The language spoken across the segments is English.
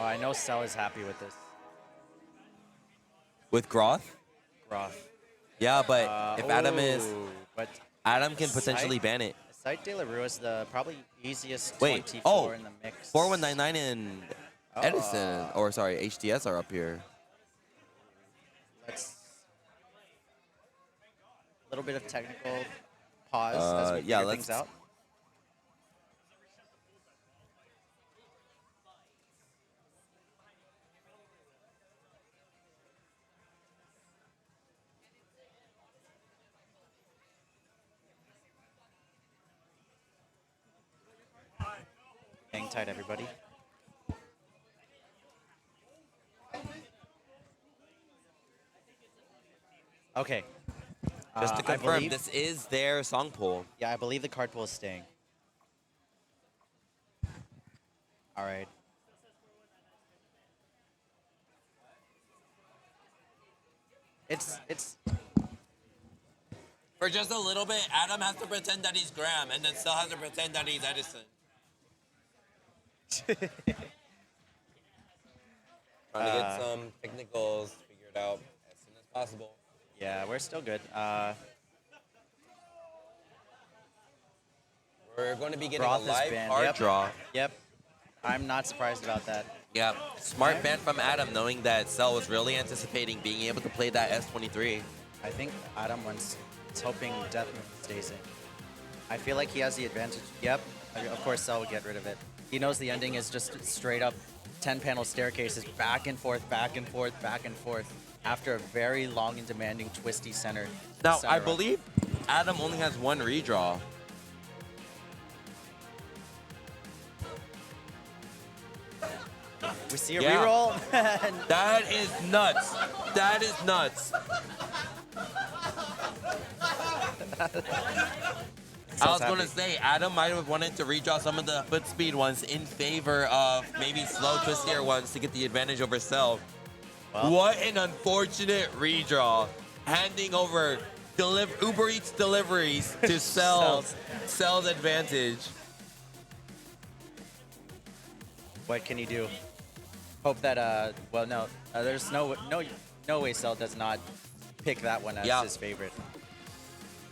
Oh, I know Cell is happy with this. With Groth? Groth. Yeah, but if Adam is... But Adam can potentially ban it. Site De La Rue is the probably easiest Wait, 24 in the mix. 4199 and Edison, or sorry, HDS are up here. Let's... A little bit of technical pause as we figure things out. Hang tight, everybody. Okay. Just to confirm, this is their song pool. Yeah, I believe the card pool is staying. All right. It's For just a little bit, Adam has to pretend that he's Graham, and then still has to pretend that he's Edison. Trying to get some technicals figured out as soon as possible. Yeah, we're still good. We're going to be getting a live card draw. Yep. I'm not surprised about that. Yeah, smart ban from Adam, knowing that Cell was really anticipating being able to play that S23. I think Adam is hoping Death Moon stays in. I feel like he has the advantage. Yep. Of course, Cell would get rid of it. He knows the ending is just straight up 10-panel staircases, back and forth, back and forth, back and forth, after a very long and demanding twisty center. Now, I believe Adam only has one redraw. We see a reroll. That is nuts. That is nuts. I was going to say, Adam might have wanted to redraw some of the foot speed ones in favor of maybe slow, twistier ones to get the advantage over Cell. Well, what an unfortunate redraw. Handing over Uber Eats deliveries to Cell's advantage. What can he do? Hope that, well, no. There's no way Cell does not pick that one as his favorite.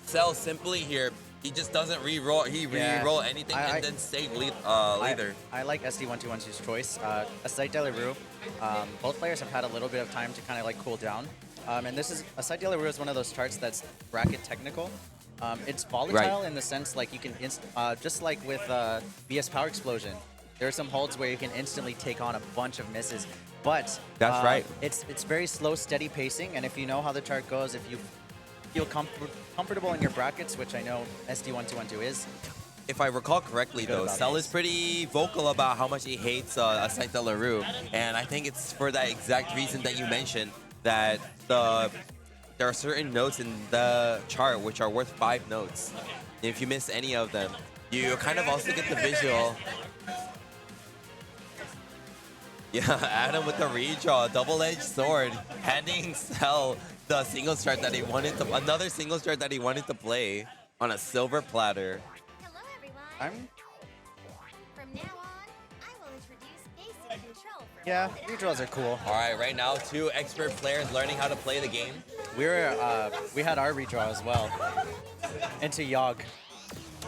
Cell simply here, he just doesn't re-roll. He re-roll anything and then save leader. I like SD1212's choice. Aside De La Rue, both players have had a little bit of time to kind of like cool down. And this is, Aside De La Rue is one of those charts that's bracket technical. It's volatile in the sense like you can, just like with BS Power Explosion, there are some holds where you can instantly take on a bunch of misses. But that's right. It's very slow, steady pacing, and if you know how the chart goes, if you feel comfortable in your brackets, which I know SD1212 is. If I recall correctly, though, Cell is pretty vocal about how much he hates Aside De La Rue, and I think it's for that exact reason that you mentioned, that there are certain notes in the chart which are worth 5 notes. And if you miss any of them, you kind of also get the visual. Yeah, Adam with the redraw, double-edged sword, handing Cell the singles chart that he wanted to, another singles chart that he wanted to play on a silver platter. Hello, everyone. From now on, I will introduce basic control. Yeah, redraws are cool. All right, right now, 2 expert players learning how to play the game. We had our redraw as well into Yogg.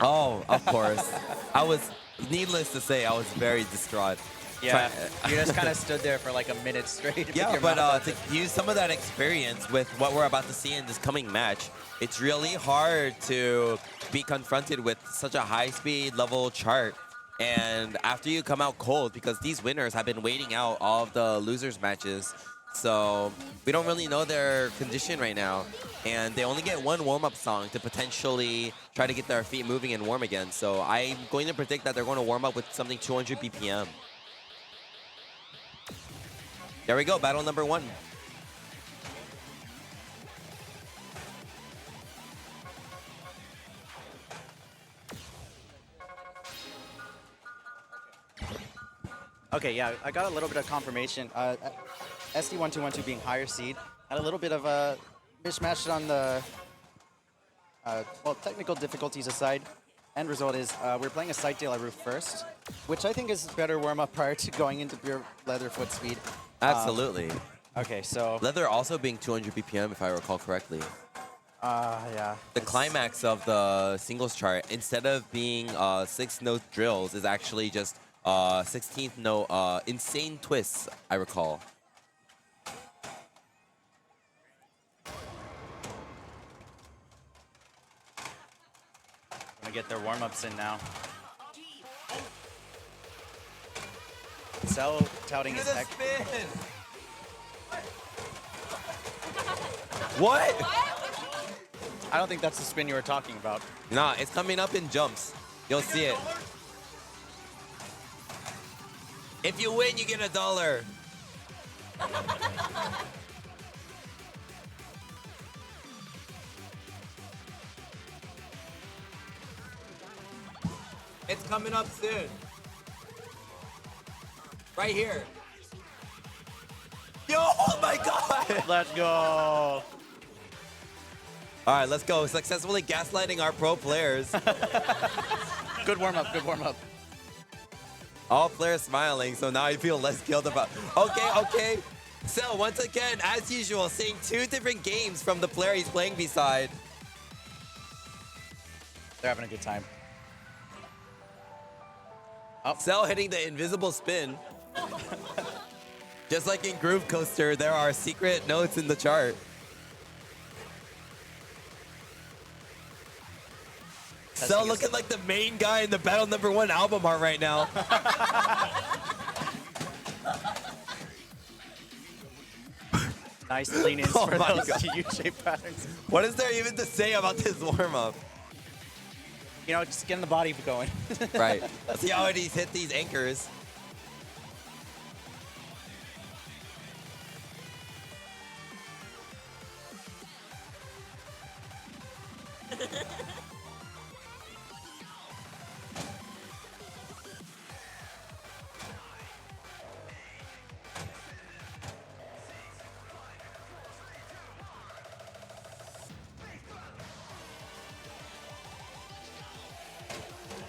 Oh, of course. I was, needless to say, I was very distraught. Yeah, you just kind of stood there for like a minute straight. Yeah, but to use some of that experience with what we're about to see in this coming match, it's really hard to be confronted with such a high-speed level chart. And after you come out cold, because these winners have been waiting out all of the losers matches, so we don't really know their condition right now. And they only get one warm-up song to potentially try to get their feet moving and warm again. So I'm going to predict that they're going to warm up with something 200 BPM. There we go, battle number 1. Okay, yeah, I got a little bit of confirmation. SD1212 being higher seed had a little bit of a mismatch on the, well, technical difficulties aside. end result is we're playing a Sight De La Rue first, which I think is a better warm-up prior to going into pure leather foot speed. Absolutely. Okay, so Leather also being 200 BPM, if I recall correctly. yeah. The climax of the singles chart, instead of being 6-note drills, is actually just 16th note insane twists, I recall. Gonna get their warm-ups in now. Cell touting his tech. What? I don't think that's the spin you were talking about. Nah, it's coming up in jumps. You'll see it. If you win, you get $1. It's coming up soon. Right here. Yo, oh my God! Let's go. All right, let's go. Successfully gaslighting our pro players. Good warm-up, good warm-up. All players smiling, so now I feel less guilt about. Okay. So once again, as usual, seeing two different games from the player he's playing beside. They're having a good time. Cell hitting the invisible spin. Just like in Groove Coaster, there are secret notes in the chart. Cell looking like the main guy in the Battle #1 album art right now. Nice lean-ins Oh for my those God. U-shaped patterns. What is there even to say about this warm-up? You know, just getting the body going. Right. Let's see how he's hit these anchors.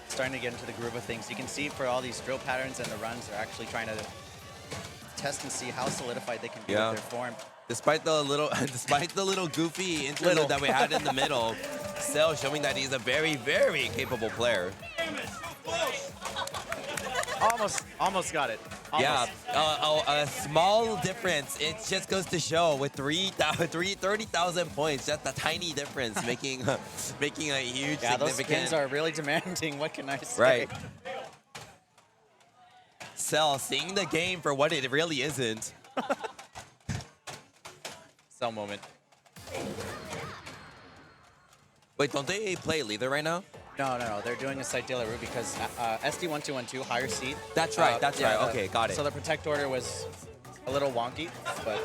Starting to get into the groove of things. You can see for all these drill patterns and the runs, they're actually trying to test and see how solidified they can be with their form. Despite the little goofy interlude that we had in the middle, Cell showing that he's a very, very capable player. Almost got it. Yeah, a small difference. It just goes to show with 30,000 points, just a tiny difference making a huge Yeah, those significant. spins are really demanding. What can I say? Right. Cell seeing the game for what it really isn't. Cell moment. Wait, don't they play leader right now? No. They're doing a Sight De La Rue because SD1212, higher seed. That's right. That's right. Okay, got it. So the protect order was a little wonky, but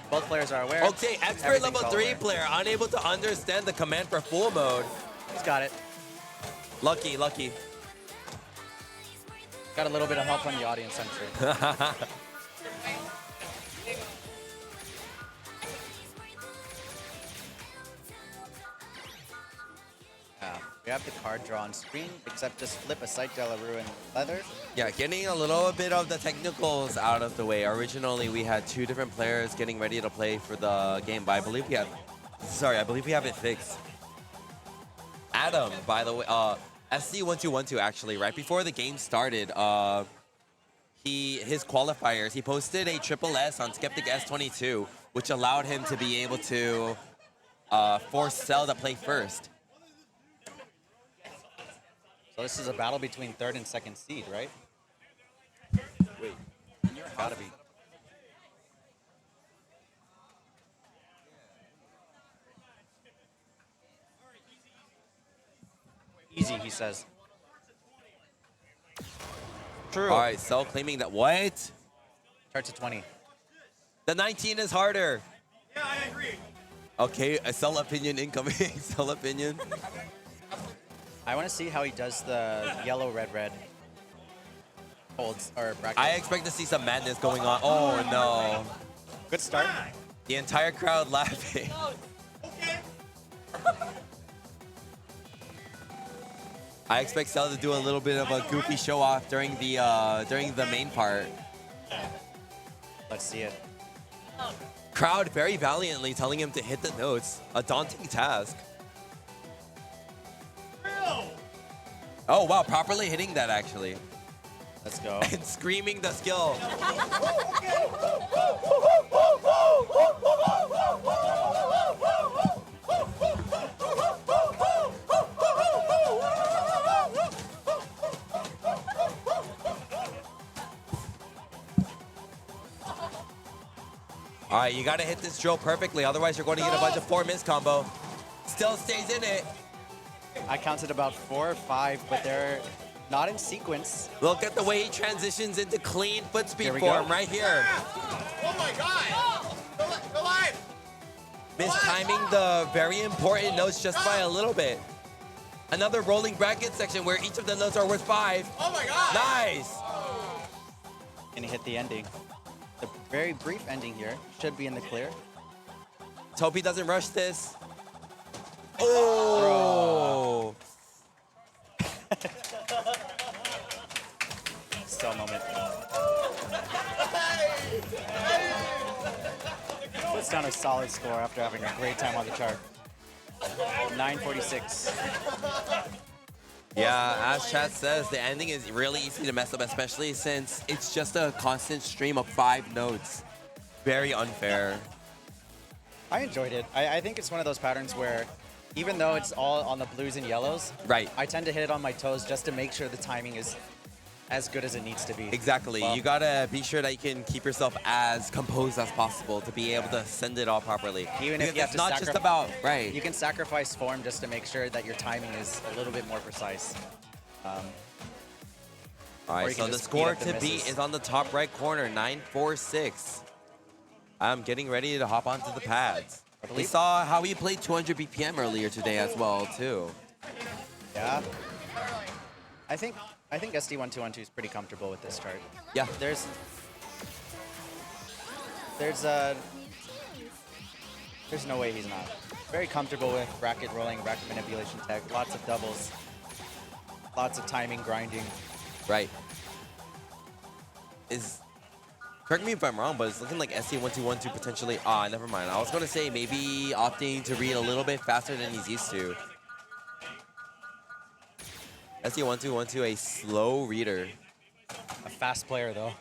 both players are aware. Okay, expert level 3 player unable to understand the command for full mode. He's got it. Lucky. Got a little bit of help from the audience, I'm sure. We have the card draw on screen, except just flip a Sight De La Rue in leather. Yeah, getting a little bit of the technicals out of the way. Originally, we had two different players getting ready to play for the game, but I believe we have it fixed. Adam, by the way, SC1212 actually, right before the game started, his qualifiers, he posted a triple S on Skeptic S22, which allowed him to be able to force Cell to play first. So this is a battle between third and second seed, right? Wait. Gotta be. Easy, he says. True. All right, Cell claiming that, what? Charts to 20. The 19 is harder. Yeah, I agree. Okay, a Cell opinion incoming. Cell opinion. I want to see how he does the yellow, red, red holds or bracket. I expect to see some madness going on. Oh, no. Good start. The entire crowd laughing. I expect Cell to do a little bit of a goofy show off during the main part. Let's see it. Crowd very valiantly telling him to hit the notes. A daunting task. Oh wow, properly hitting that actually. Let's go. And screaming the skill. All right, you got to hit this drill perfectly, otherwise you're going to get a bunch of 4-miss combo. Still stays in it. I counted about 4 or 5, but they're not in sequence. Look at the way he transitions into clean foot speed Here we form go. right here. Oh my god! Go live! Mistiming the very important notes just by a little bit. Another rolling bracket section where each of the notes are worth 5. Oh my god! Nice. And he hit the ending. The very brief ending here should be in the clear. Let's hope he doesn't rush this. Oh! Still moment. Puts down a solid score after having a great time on the chart. 946. Yeah, as chat says, the ending is really easy to mess up, especially since it's just a constant stream of 5 notes. Very unfair. I enjoyed it. I think it's one of those patterns where even though it's all on the blues and yellows, Right. I tend to hit it on my toes just to make sure the timing is as good as it needs to be. Exactly. Well, You gotta be sure that you can keep yourself as composed as possible to be able to send it all properly. Even Because if you have it's to not just about right. You can sacrifice form just to make sure that your timing is a little bit more precise. All or right, you so can the just score speed up to the beat misses. is on the top right corner, 946. I'm getting ready to hop onto the pads. We believe- saw how he played 200 BPM earlier today as well, too. Yeah. I think SD1212 is pretty comfortable with this chart. Yeah. There's no way he's not. Very comfortable with bracket rolling, bracket manipulation tech, lots of doubles, lots of timing, grinding. Right. Correct me if I'm wrong, but it's looking like SD1212 potentially. Never mind. I was going to say maybe opting to read a little bit faster than he's used to. SD1212, a slow reader. A fast player though.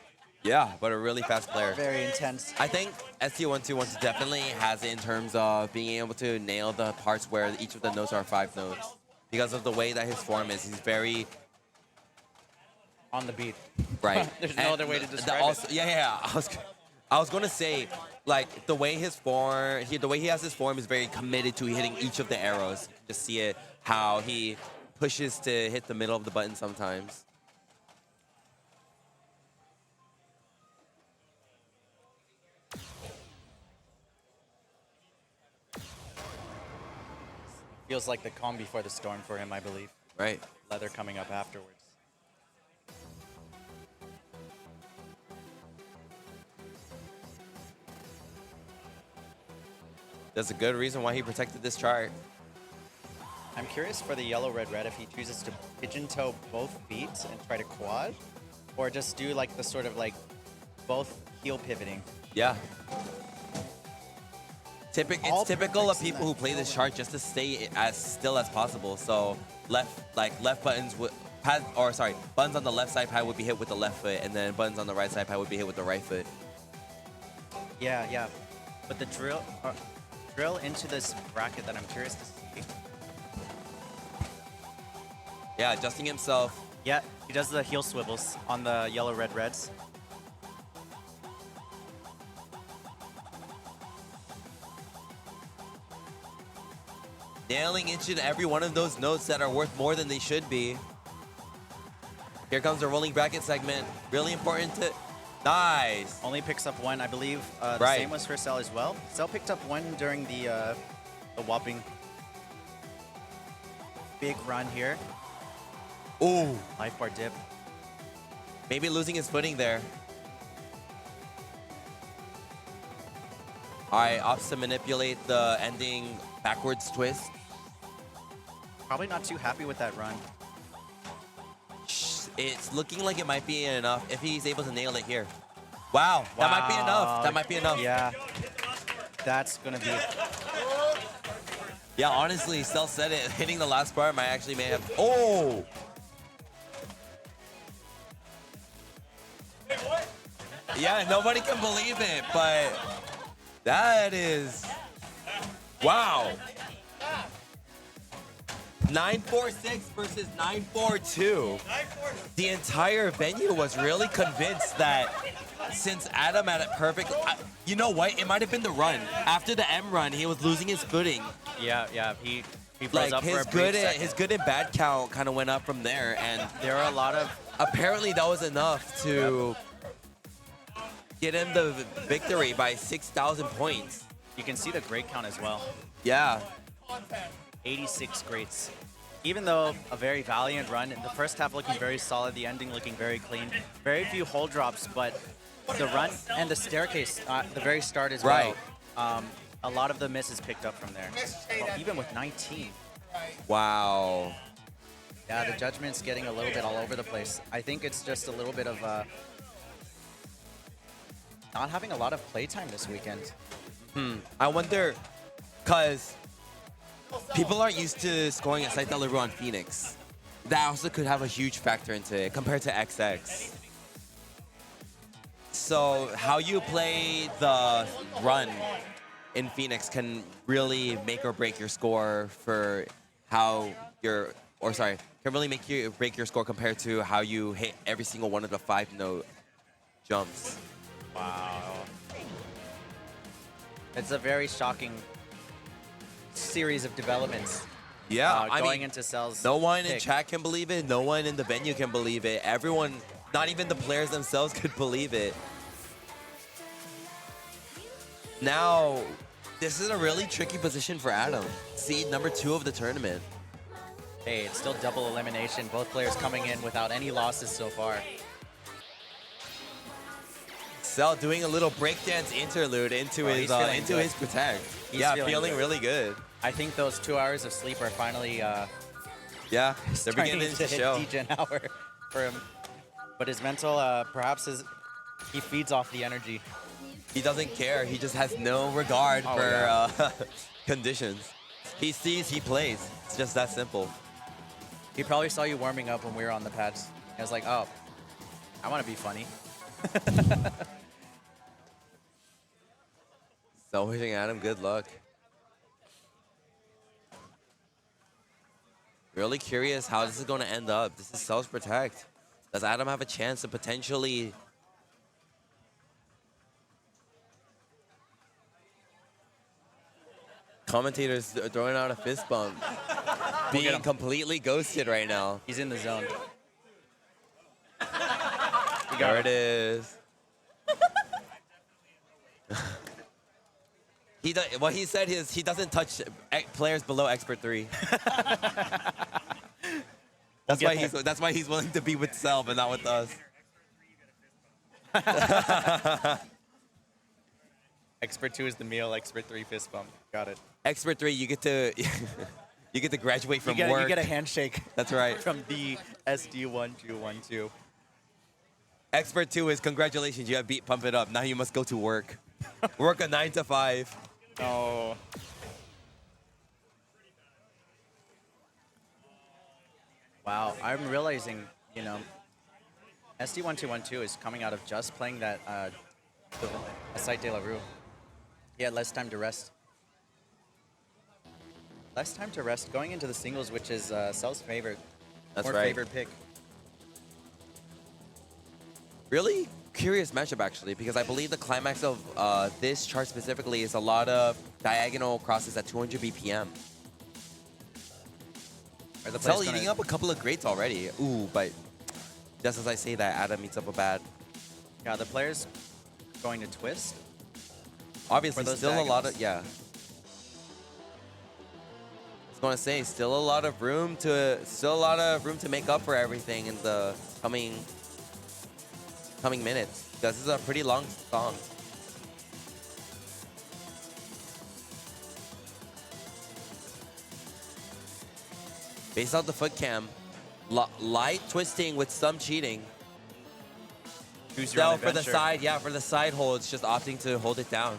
Yeah, but a really fast player. Very intense. I think SD1212 definitely has it in terms of being able to nail the parts where each of the notes are 5 notes. Because of the way that his form is, he's very On the beat. right. There's no other way to describe also, it. Yeah. I was gonna say, like the way his form, the way he has his form is very committed to hitting each of the arrows. Just see it how he pushes to hit the middle of the button sometimes. Feels like the calm before the storm for him, I believe. Right. Leather coming up afterwards. There's a good reason why he protected this chart. I'm curious for the yellow, red, red if he chooses to pigeon toe both beats and try to quad, or just do like the sort of like both heel pivoting. Yeah. All It's typical of perfects in people that who play this forward. chart just to stay as still as possible. So left buttons would buttons on the left side pad would be hit with the left foot, and then buttons on the right side pad would be hit with the right foot. Yeah. But the drill into this bracket that I'm curious to see. Yeah, adjusting himself. Yeah, he does the heel swivels on the yellow, red, reds. Nailing each and every one of those notes that are worth more than they should be. Here comes the rolling bracket segment. Really important to... Nice. Only picks up one, I believe. The Right. same was for Cell as well. Cell picked up one during the whopping big run here. Ooh. Life bar dip. Maybe losing his footing there. All right, opts to manipulate the ending backwards twist. Probably not too happy with that run. It's looking like it might be enough if he's able to nail it here. Wow, that might be enough. That might be enough. Yeah. That's going to be... Yeah, honestly, Cell said it. Hitting the last bar might actually may have... Oh! Yeah, nobody can believe it, but that is... Wow. 946 versus 942. The entire venue was really convinced that since Adam had it perfect, you know what? It might have been the run. After the M run, he was losing his footing. Yeah. He froze Like up for his a brief good, second. his good and bad count kind of went up from there, and There are a lot of... apparently that was enough to get him the victory by 6,000 points. You can see the grade count as well. Yeah. 86 grades. Even though a very valiant run, the first half looking very solid, the ending looking very clean. Very few hole drops, but the run and the staircase at the very start as Right. well. A lot of the misses picked up from there. Well, even with 19. Wow. Yeah, the judgment's getting a little bit all over the place. I think it's just a little bit of not having a lot of playtime this weekend. I wonder, because people aren't used to scoring at Site Delivery on Phoenix. That also could have a huge factor into it compared to XX. So how you play the run in Phoenix can really make or break your score for how your, or sorry, can really make you break your score compared to how you hit every single one of the 5-note jumps. Wow. It's a very shocking series of developments. Yeah, I going mean, into Cell's no one in pick. chat can believe it. No one in the venue can believe it. Everyone, not even the players themselves, could believe it. Now, this is a really tricky position for Adam. Seed number 2 of the tournament. Hey, it's still double elimination. Both players coming in without any losses so far. Cell doing a little breakdance interlude into Oh, his he's feeling into good. his protect. He's Yeah, feeling feeling good. really good. I think those 2 hours of sleep are finally Yeah, they're starting beginning to to hit show. degen hour for him. But his mental, perhaps he feeds off the energy. He doesn't care. He just has no regard Oh, for yeah. conditions. He sees, he plays. It's just that simple. He probably saw you warming up when we were on the pads. I was like, oh, I want to be funny. So wishing Adam good luck. Really curious how this is going to end up. This is Cell's Protect. Does Adam have a chance to potentially... Commentators throwing out a fist bump. Being him. completely ghosted right now. He's in the zone. There it is. What he said is he doesn't touch players below Expert 3. That's why he's willing to be with Cell, but not with us. Expert 2 is the meal, Expert 3 fist bump. Got it. Expert 3, you get to you get to graduate from work. You get a handshake. That's right. From the SD1212. Expert 2 is congratulations, you have beat Pump It Up. Now you must go to work. Work a 9 to 5. Oh. Wow, I'm realizing, you know, SD1212 is coming out of just playing that Site de la Rue. He had less time to rest. Less time to rest going into the singles, which is Cell's favorite. That's more right. favorite pick. Really curious matchup, actually, because I believe the climax of this chart specifically is a lot of diagonal crosses at 200 BPM. Are the Cell players eating gonna- up a couple of greats already. Ooh, but just as I say that, Adam meets up a bad. Yeah, the players going to twist. Obviously, For those still a lot of, diagonals. yeah. I was going to say, still a lot of room to make up for everything in the coming minutes. This is a pretty long song. Based off the foot cam, Light twisting with some cheating. Choose your So own for the adventure. side, yeah, for the side holds, just opting to hold it down.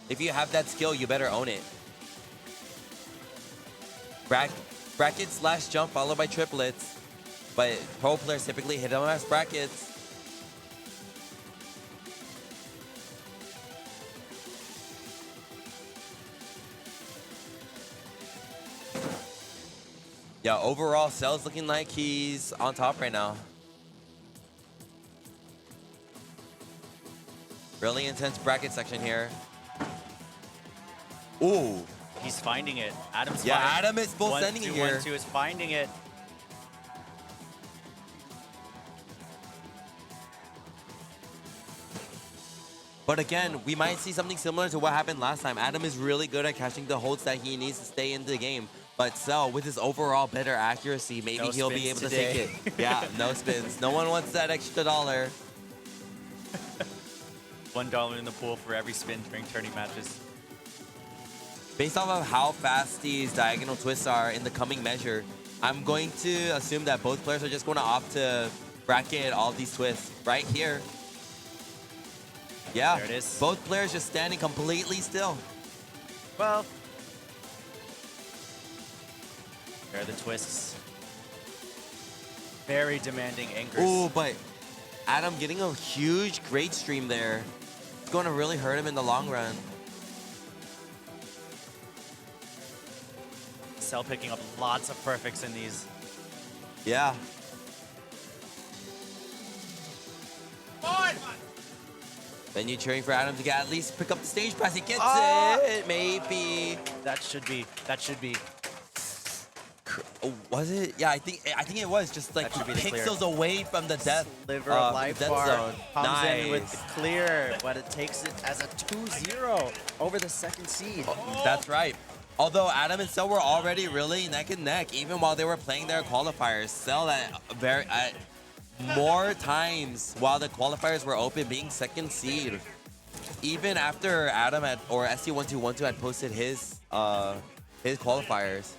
If you have that skill, you better own it. Bracket slash jump followed by triplets. But pro players typically hit them as brackets. Yeah, overall, Cell's looking like he's on top right now. Really intense bracket section here. Ooh. He's finding it. Adam's Yeah, fine. Adam is full 1, sending it 2, here. 1, 2 is finding it. But again, we might see something similar to what happened last time. Adam is really good at catching the holds that he needs to stay in the game. But Cell, with his overall better accuracy, maybe No he'll be spins able today. to take it. Yeah, no spins. No one wants that extra dollar. $1 in the pool for every spin during tourney matches. Based off of how fast these diagonal twists are in the coming measure, I'm going to assume that both players are just going to opt to bracket all these twists right here. Yeah, There it is. both players just standing completely still. Well, there are the twists. Very demanding anchors. Ooh, but Adam getting a huge great stream there. It's going to really hurt him in the long run. Cell picking up lots of perfects in these. Yeah. On! Then you cheering for Adam to get at least pick up the stage pass. He gets it, maybe. That should be. Oh, was it? Yeah, I think it was just like That should be the clear. pixels away from the death, Sliver of life death bar zone. comes Nice. in with the clear, but it takes it as a 2-0 over the second seed. That's right. Although Adam and Cell were already really neck and neck, even while they were playing their qualifiers. Cell at more times while the qualifiers were open, being second seed. Even after Adam or SC1212 had posted his qualifiers.